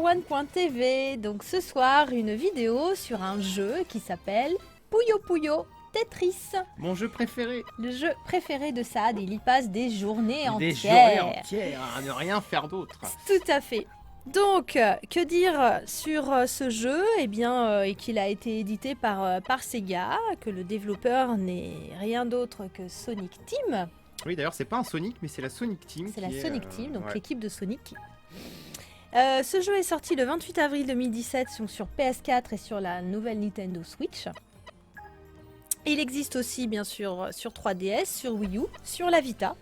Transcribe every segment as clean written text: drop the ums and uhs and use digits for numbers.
PlayerOne.tv. Donc ce soir, une vidéo sur un jeu qui s'appelle Puyo Puyo Tetris. Mon jeu préféré. Le jeu préféré de Saad, il y passe des journées entières. Des journées entières à ne rien faire d'autre. Tout à fait. Donc, que dire sur ce jeu? Eh bien, qu'il a été édité par Sega, que le développeur n'est rien d'autre que Sonic Team. Oui, d'ailleurs, c'est pas un Sonic, mais c'est la Sonic Team. C'est la Sonic Team, donc ouais. l'équipe de Sonic. Ce jeu est sorti le 28 avril 2017 donc sur PS4 et sur la nouvelle Nintendo Switch. Il existe aussi, bien sûr, sur 3DS, sur Wii U, sur la Vita.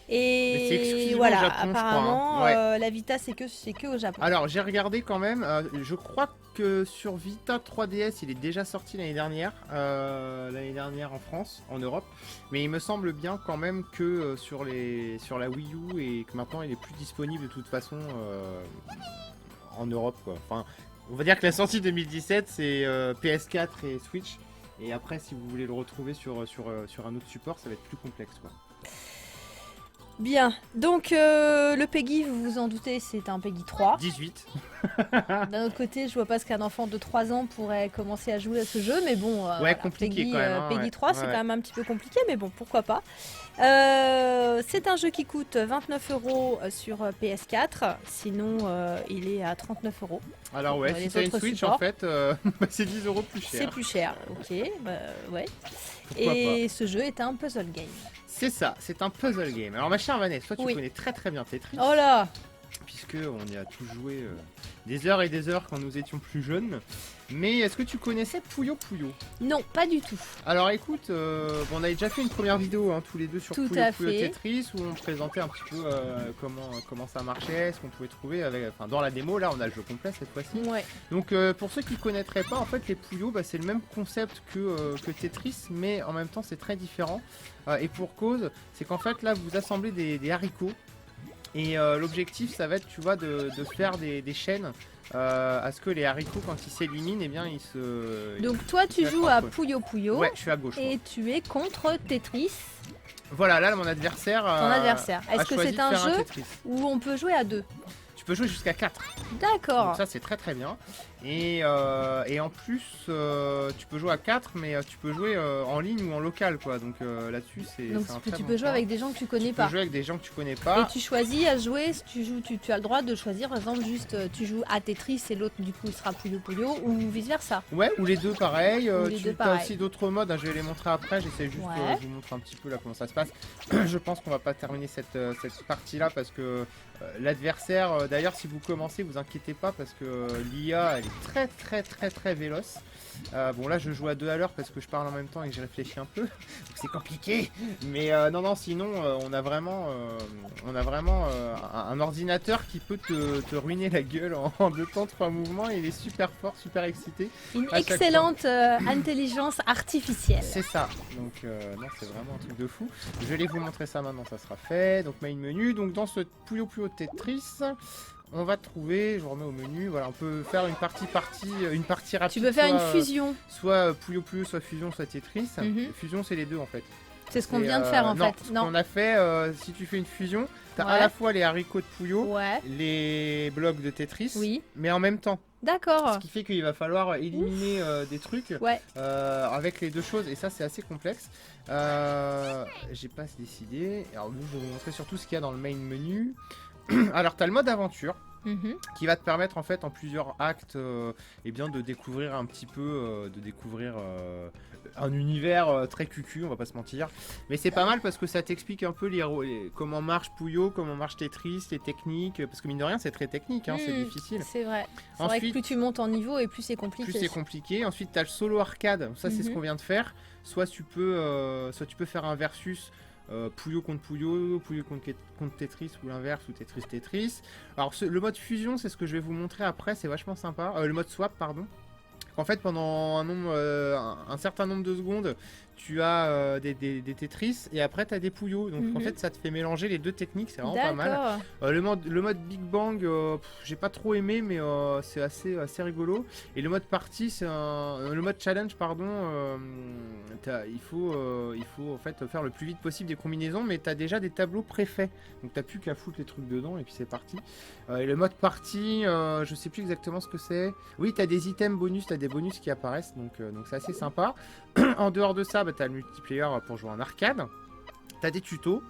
Et voilà, au Japon, apparemment, je crois, hein. la Vita, c'est que au Japon. Alors, j'ai regardé quand même. Je crois que sur Vita 3DS, il est déjà sorti l'année dernière en France, en Europe. Mais il me semble bien quand même que sur la Wii U et que maintenant il est plus disponible de toute façon en Europe, quoi. Enfin, on va dire que la sortie 2017, c'est PS4 et Switch. Et après, si vous voulez le retrouver sur un autre support, ça va être plus complexe, quoi. Bien, donc le Peggy, vous vous en doutez, c'est un Peggy 3. 18. D'un autre côté, je vois pas ce qu'un enfant de 3 ans pourrait commencer à jouer à ce jeu, mais bon, ouais, compliqué Peggy, quand même, hein, Peggy ouais. 3, c'est Ouais. quand même un petit peu compliqué, mais bon, pourquoi pas. C'est un jeu qui coûte 29 € sur PS4, sinon il est à 39 €. Alors ouais, Les si t'as une autres Switch supports. en fait, c'est 10 € plus cher. C'est plus cher, ok, bah, ouais. Pourquoi Et ce jeu est un puzzle game. C'est ça, c'est un puzzle game. Alors ma chère Vanessa, toi tu Oui. connais très très bien Tetris, Oh là! puisque on y a tous joué des heures et des heures quand nous étions plus jeunes. Mais est-ce que tu connaissais Puyo Puyo? Non, pas du tout. Alors écoute, bon, on avait déjà fait une première vidéo tous les deux sur Tout Puyo à Puyo fait. Tetris où on présentait un petit peu comment ça marchait, ce qu'on pouvait trouver dans la démo. Là on a le jeu complet cette fois-ci. Ouais. Donc pour ceux qui ne connaîtraient pas, en fait les Puyo c'est le même concept que Tetris, mais en même temps c'est très différent. Et pour cause, c'est qu'en fait là vous assemblez des haricots. Et l'objectif ça va être, tu vois, de faire des chaînes à ce que les haricots quand ils s'éliminent, eh bien ils se... Donc toi tu ils joues à s'accrochent. Puyo Puyo Ouais, je suis à gauche. moi. et tu es contre Tetris, Voilà, là mon adversaire... ton adversaire. a Est-ce que choisi c'est de un faire jeu Tetris. où on peut jouer à 2? Tu peux jouer jusqu'à 4. D'accord. Donc ça c'est très très bien. Et en plus tu peux jouer à 4, mais tu peux jouer en ligne ou en local, quoi. Donc là-dessus c'est Donc un très tu bon peux jouer point. avec des gens que tu connais Tu pas. peux jouer avec des gens que tu connais Et pas. tu choisis à jouer, tu as le droit de choisir par exemple juste tu joues à Tetris et l'autre du coup il sera Puyo Puyo ou vice versa. Ouais, ou les deux pareil. Ou les Tu deux as pareil. aussi d'autres modes, je vais les montrer après. J'essaie juste Ouais. de vous montrer un petit peu là comment ça se passe. Je pense qu'on va pas terminer cette partie là parce que l'adversaire, d'ailleurs si vous commencez, vous inquiétez pas parce que l'IA elle est très très très très véloce. Bon là je joue à 2 à l'heure parce que je parle en même temps et que je réfléchis un peu, donc c'est compliqué. Mais non sinon on a vraiment un ordinateur qui peut te ruiner la gueule en 2 temps 3 mouvements. Il est super fort, super excité. Une À chaque excellente intelligence artificielle. C'est ça, donc non c'est vraiment un truc de fou. Je vais vous montrer ça maintenant, ça sera fait. Donc main menu, donc dans ce Puyo Puyo Tetris, on va trouver, je remets au menu, voilà, on peut faire une partie rapide. Tu peux faire une soit, fusion. soit Puyo Puyo, soit fusion, soit Tetris. Mhm. Fusion c'est les deux en fait. C'est ce qu'on Et, vient de faire en non, fait. ce qu'on a fait, si tu fais une fusion, t'as à Ouais. la fois les haricots de Puyo, Ouais. les blocs de Tetris, Oui. mais en même temps. D'accord. Ce qui fait qu'il va falloir éliminer des trucs Ouais. avec les deux choses, et ça c'est assez complexe. J'ai pas décidé. Alors nous je vais vous montrer surtout ce qu'il y a dans le main menu. Alors t'as le mode aventure Mhm. qui va te permettre en fait en plusieurs actes eh bien, de découvrir un petit peu, un univers très cucu, on va pas se mentir. Mais c'est pas mal parce que ça t'explique un peu comment marche Puyo, comment marche Tetris, les techniques, parce que mine de rien c'est très technique, hein, c'est Mhm. difficile. C'est vrai. C'est vrai que Ensuite, plus tu montes en niveau et plus c'est compliqué. plus c'est compliqué. Ensuite, tu as le solo arcade. Ça, c'est ce Mhm. qu'on vient de faire. Soit tu peux faire un versus Puyo contre Puyo, Puyo contre Tetris ou l'inverse, ou Tetris. Alors, le mode fusion, c'est ce que je vais vous montrer après. C'est vachement sympa. Le mode swap, pardon. qu'en fait pendant un certain nombre de secondes, tu as des Tetris et après tu as des Puyo. Donc en fait ça te fait mélanger les deux techniques, c'est vraiment pas mal. D'accord. Le mode Big Bang, j'ai pas trop aimé, mais c'est assez rigolo. Et le mode party, le mode challenge, pardon. Il faut en fait faire le plus vite possible des combinaisons, mais t'as déjà des tableaux préfaits, donc t'as plus qu'à foutre les trucs dedans et puis c'est parti. Et le mode party, je sais plus exactement ce que c'est. Oui, t'as des items bonus, t'as des bonus qui apparaissent, donc c'est assez sympa. En dehors de ça, t'as le multiplayer pour jouer en arcade. T'as des tutos.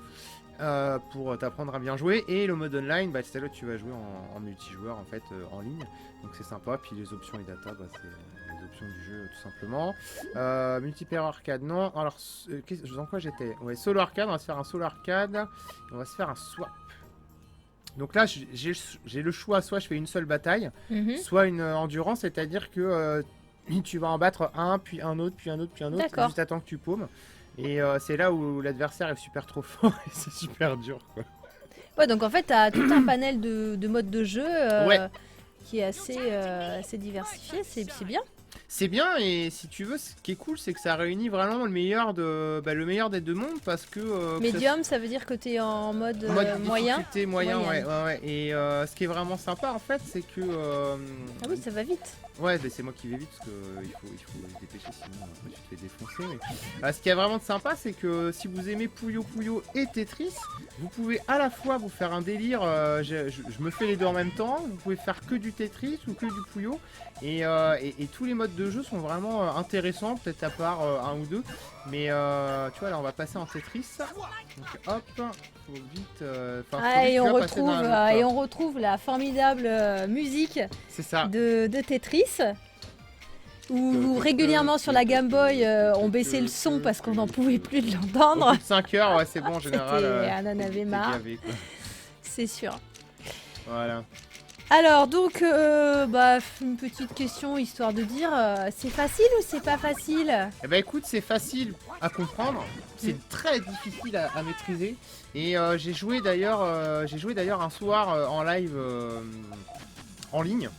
Pour t'apprendre à bien jouer, et le mode online, c'est là où tu vas jouer en multijoueur en fait, en ligne, donc c'est sympa. Puis les options et data, c'est les options du jeu tout simplement. Multiplayer arcade, non. Alors dans quoi j'étais? Ouais, solo arcade, on va se faire un solo arcade et on va se faire un swap. Donc là j'ai le choix, soit je fais une seule bataille, soit une endurance, c'est à dire que tu vas en battre un, puis un autre, puis un autre, puis un autre, juste à temps que tu paumes. Et c'est là où l'adversaire est super trop fort et c'est super dur, quoi. Ouais, donc en fait, tu as tout un panel de modes de jeu qui est assez diversifié, c'est bien. C'est bien, et si tu veux, ce qui est cool, c'est que ça réunit vraiment le meilleur des deux mondes, parce que... Médium, ça veut dire que tu es en mode moyen. Difficulté moyen, ouais. Et ce qui est vraiment sympa, en fait, c'est que... Ah oui, ça va vite. Ouais, c'est moi qui vais vite, parce qu'il faut se dépêcher, sinon après, tu te fais défoncer. Mais... ce qui est vraiment sympa, c'est que si vous aimez Puyo Puyo et Tetris, vous pouvez à la fois vous faire un délire, je me fais les deux en même temps, vous pouvez faire que du Tetris ou que du Puyo, et tous les modes de jeu sont vraiment intéressants, peut-être à part un ou deux, mais tu vois, là on va passer en Tetris, donc hop, faut vite... et on retrouve la formidable musique de Tetris, où régulièrement sur la Game Boy on baissait le son parce qu'on n'en pouvait plus de l'entendre. Au bout de 5 heures, ouais, c'est bon en général. On en avait marre. C'est sûr. Voilà. Alors donc, une petite question histoire de dire, c'est facile ou c'est pas facile? Eh ben écoute, c'est facile à comprendre, c'est très difficile à maîtriser. Et j'ai joué d'ailleurs un soir en live en ligne.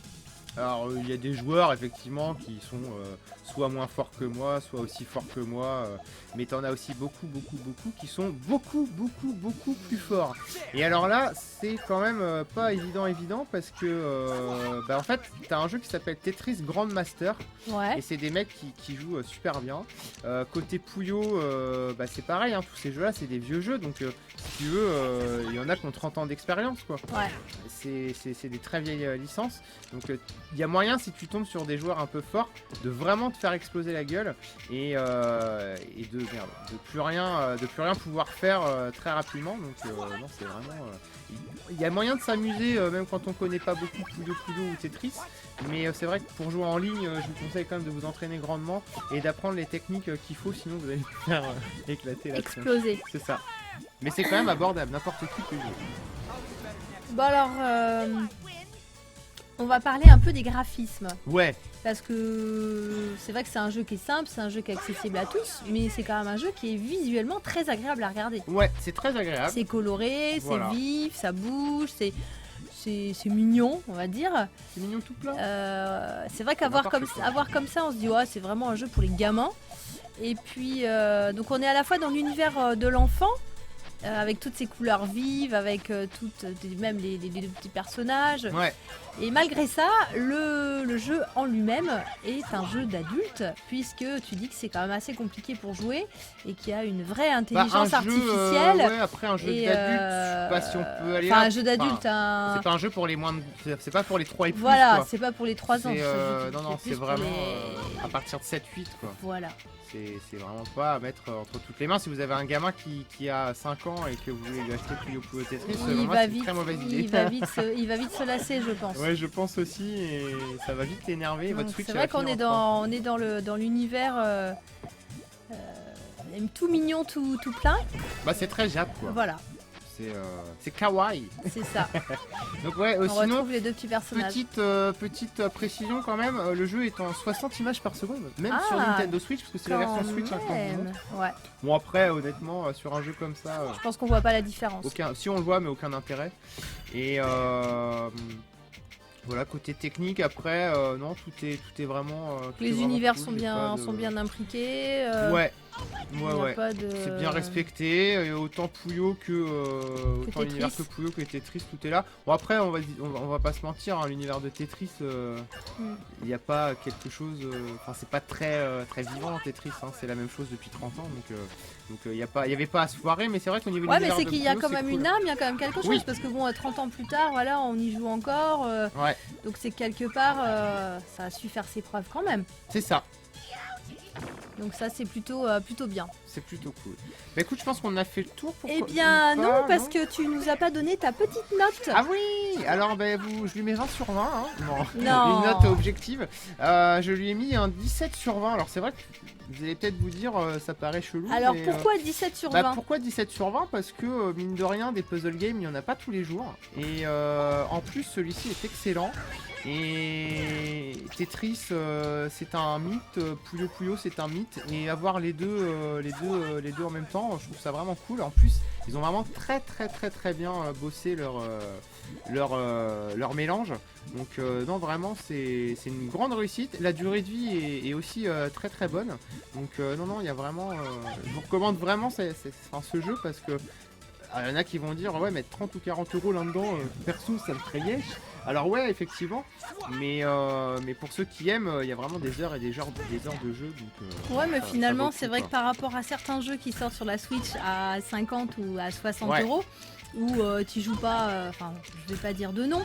Alors il y a des joueurs effectivement qui sont soit moins forts que moi, soit aussi forts que moi, mais t'en as aussi beaucoup qui sont beaucoup plus forts. Et alors là, c'est quand même pas évident parce que en fait, t'as un jeu qui s'appelle Tetris Grandmaster, et c'est des mecs qui jouent super bien. Côté Puyo, c'est pareil, hein, tous ces jeux-là, c'est des vieux jeux, donc si tu veux, il y en a qui ont 30 ans d'expérience, quoi. Ouais. C'est des très vieilles licences, donc il y a moyen, si tu tombes sur des joueurs un peu forts, de vraiment te faire exploser la gueule et de plus rien pouvoir faire très rapidement. Donc non, c'est vraiment... Il y a moyen de s'amuser même quand on connaît pas beaucoup Puyo ou Tetris. Mais c'est vrai que pour jouer en ligne, je vous conseille quand même de vous entraîner grandement et d'apprendre les techniques qu'il faut, sinon vous allez vous faire éclater la tronche. Exploser. C'est ça. Mais c'est quand même abordable, n'importe qui peut jouer. Bon alors... on va parler un peu des graphismes. Ouais. Parce que c'est vrai que c'est un jeu qui est simple, c'est un jeu qui est accessible à tous, mais c'est quand même un jeu qui est visuellement très agréable à regarder. Ouais, c'est très agréable. C'est coloré, voilà. C'est vif, ça bouge, c'est mignon, on va dire. C'est mignon tout plein. C'est vrai qu'avoir comme ça, on se dit ouais, c'est vraiment un jeu pour les gamins. Et puis donc on est à la fois dans l'univers de l'enfant, avec toutes ces couleurs vives, avec même les deux petits personnages. Ouais. Et malgré ça, le jeu en lui-même est un jeu d'adulte, puisque tu dis que c'est quand même assez compliqué pour jouer et qu'il y a une vraie intelligence artificielle. Ouais, après un jeu d'adulte, je sais pas si on peut aller là. Un jeu d'adulte, c'est pas un jeu pour les moins de... C'est pas pour les 3 et plus. Voilà, quoi. C'est pas pour les 3 ans. Non, c'est vraiment à partir de 7-8 quoi. Voilà. C'est vraiment pas à mettre entre toutes les mains. Si vous avez un gamin qui a 5 ans et que vous voulez lui acheter Puyo Puyo Tetris, c'est une très mauvaise idée. Il va vite se lasser, je pense. Ouais, je pense aussi, et ça va vite l'énerver. Votre Switch. C'est vrai qu'on est dans l'univers tout mignon, tout plein. Bah c'est très Jap quoi. Voilà. C'est kawaii. C'est ça. Donc ouais, on sinon, retrouve les deux petits personnages. Petite précision quand même, le jeu est en 60 images par seconde, même sur Nintendo Switch, parce que c'est la version Switch. Ouais. Bon après, honnêtement, sur un jeu comme ça... je pense qu'on voit pas la différence. Si on le voit, mais aucun intérêt. Et Voilà, côté technique, après, non, tout est vraiment. Tout est Les vraiment univers cool, sont j'ai bien, pas de- sont bien imbriqués. Ouais, Il ouais, n'y a ouais. pas de... C'est bien respecté, autant Puyo autant l'univers que Tetris. Puyo que Tetris, tout est là. Bon après on va pas se mentir, hein, l'univers de Tetris, il n'y a pas quelque chose, enfin c'est pas très vivant Tetris, hein, c'est la même chose depuis 30 ans donc il y avait pas à se foirer, mais c'est vrai qu'au niveau de Ouais, mais l'univers c'est de qu'il y a Puyo, quand c'est même cool. une âme, il y a quand même quelque chose, Oui. parce que bon, 30 ans plus tard, voilà, on y joue encore, Ouais, donc c'est quelque part, ça a su faire ses preuves quand même. c'est ça. Donc ça, c'est plutôt bien. C'est plutôt cool. Bah écoute, je pense qu'on a fait le tour pour Eh bien ou non, pas, parce que tu nous as pas donné ta petite note. Ah oui. Alors je lui mets 20 sur 20, hein. Non. Non. Une note objective. Je lui ai mis un 17 sur 20. Alors c'est vrai que vous allez peut-être vous dire ça paraît chelou. Alors mais, pourquoi 17 sur 20? pourquoi 17 sur 20? Parce que mine de rien, des puzzle games, il n'y en a pas tous les jours. Et en plus, celui-ci est excellent. Et Tetris, c'est un mythe. Puyo Puyo, c'est un mythe. Et avoir les deux en même temps, je trouve ça vraiment cool. En plus, ils ont vraiment très bien bossé leur mélange. Donc non, vraiment, c'est une grande réussite. La durée de vie est aussi très bonne. Donc non, il y a vraiment... je vous recommande vraiment ce jeu parce que il y en a qui vont dire ouais, mettre 30 ou 40 euros là-dedans, perso ça me ferait yesh. Alors ouais, effectivement, mais pour ceux qui aiment, il y a vraiment des heures et des heures de jeu. Donc, Ouais, mais ça finalement, vaut le c'est coup, vrai quoi. que par rapport à certains jeux qui sortent sur la Switch à 50 ou à 60 Ouais. euros, où tu joues pas, enfin, je vais pas dire de nom,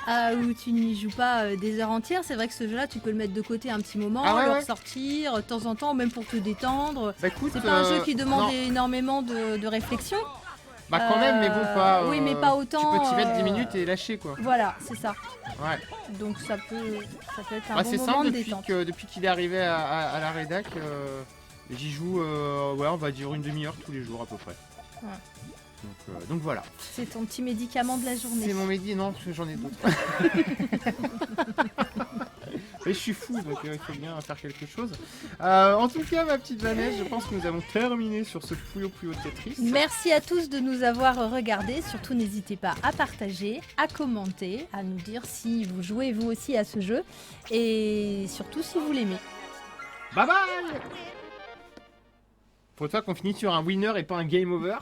où tu n'y joues pas des heures entières, c'est vrai que ce jeu-là, tu peux le mettre de côté un petit moment, Ah ouais, le ouais. ressortir de temps en temps, même pour te détendre. Bah écoute, C'est pas un jeu qui demande non. énormément de réflexion. Bah quand même, mais bon, pas... oui, mais pas autant, Tu peux t'y mettre 10 minutes et lâcher, quoi. Voilà, c'est ça. Ouais. Donc ça peut être un Bah, bon c'est moment simple, de depuis détente. qu'il est arrivé à la rédac, j'y joue, ouais, on va dire une demi-heure tous les jours à peu près. Ouais. Donc voilà. C'est ton petit médicament de la journée. C'est mon médi, non, j'en ai d'autres. Mais je suis fou, donc il faut bien faire quelque chose. En tout cas, ma petite Vanessa, je pense que nous avons terminé sur ce Puyo Puyo Tetris. Merci à tous de nous avoir regardés. Surtout, n'hésitez pas à partager, à commenter, à nous dire si vous jouez vous aussi à ce jeu et surtout si vous l'aimez. Bye bye. Pour toi qu'on finit sur un winner et pas un game over.